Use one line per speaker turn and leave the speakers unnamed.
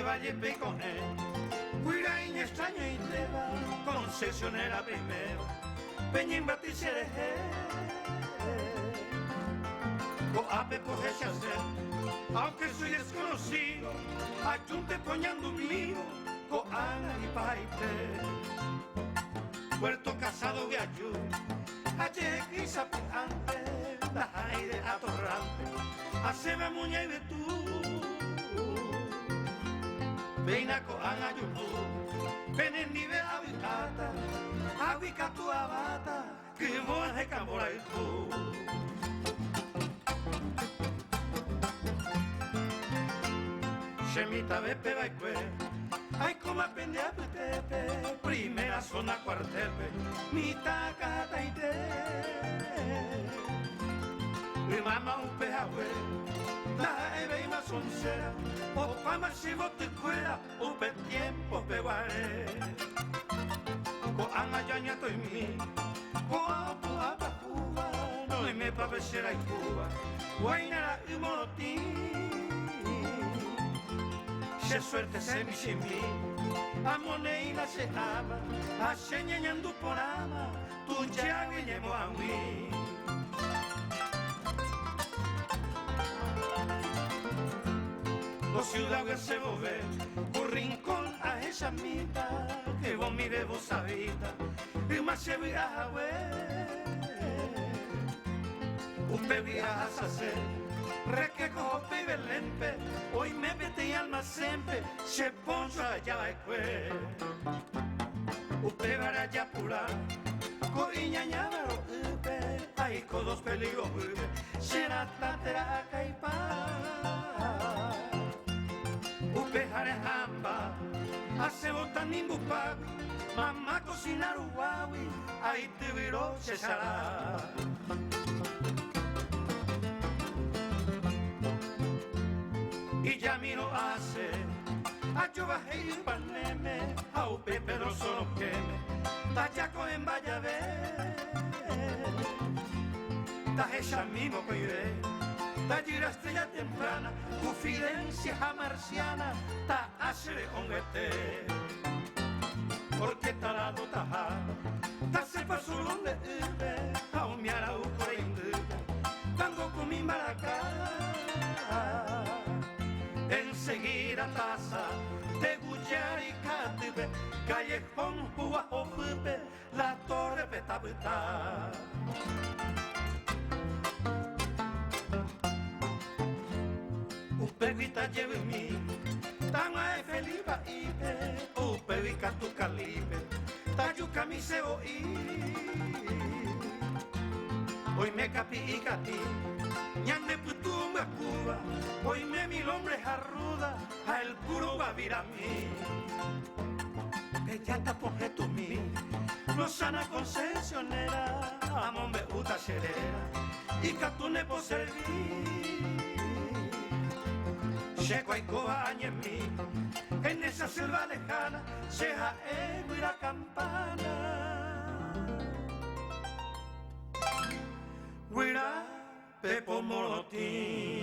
de Valle Peconé, Huiraín extraño y Teba, concesionera primera, Peñín Baticereje, Coape por Rechacer, aunque soy desconocido, ayunte poñando un mío, Coana y Paite, Puerto Casado de Ayú, Ayer quizá antes, la aire atorrante, Aceba Muña y Betú, Veina Coana Yulú, Benendive Habitata, Aguicatu Abata, que voy de Cambora y tú. Chemita Bepe Baicue, ay como aprende a petepe, primera zona cuartelpe, mitad cataite. Mi mamá un pejahue, la eve y más soncera, o fama si vos te cuera, o pe tiempo peguare. Co anga yaña to mi, co apu apa Cuba, no y me pa besera y Cuba, guainara y morotín. Se suerte se mi chimi, amoneina se ama, a señañando por ama, tu ya guiñemo a mí. Los ciudades se volver, un rincón a esa mitad, que vos mire vos habita, y más se virá a ver. Usted virá a hacer. Requeco vive lempe, hoy me vete y alma siempre, se poncho allá va cue. Usted verá ya pura, coiña ñavaro upe, ay codos peligros upe, será tatera caipa. Upe jare jamba, hace botan nimbupabi, mamá cocinar uwawi, ay te viró se será. Y ya miro hace, a yo bajé y paneme, a upe pero solo queme, tayaco en Vallavé, tajecha mismo que iré, tallira estrella temprana, confidencia marciana, ta hace onguete, porque talado taja, ta sepa solo donde ibe, a un miara u corriente, tango con mi maracá. Enseguida taza de Guyar y Catibe, callejón Juajope, la torre Petapetá. Upevita lleve mi, tama e Felipa ipe, upevika tu calibe, tayuca mi sebo i. Hoy me capi y cati, ñande putumba Cuba, hoy me mil hombres arruda, a el puro va a vir a mí. Que ya te apoje tu mí, Rosana concesionera, amón me uta xerera, y catune por servir. Checo y cobaña en mí, en esa selva lejana, seja ego y la campana. Huirá Pepo Morotín.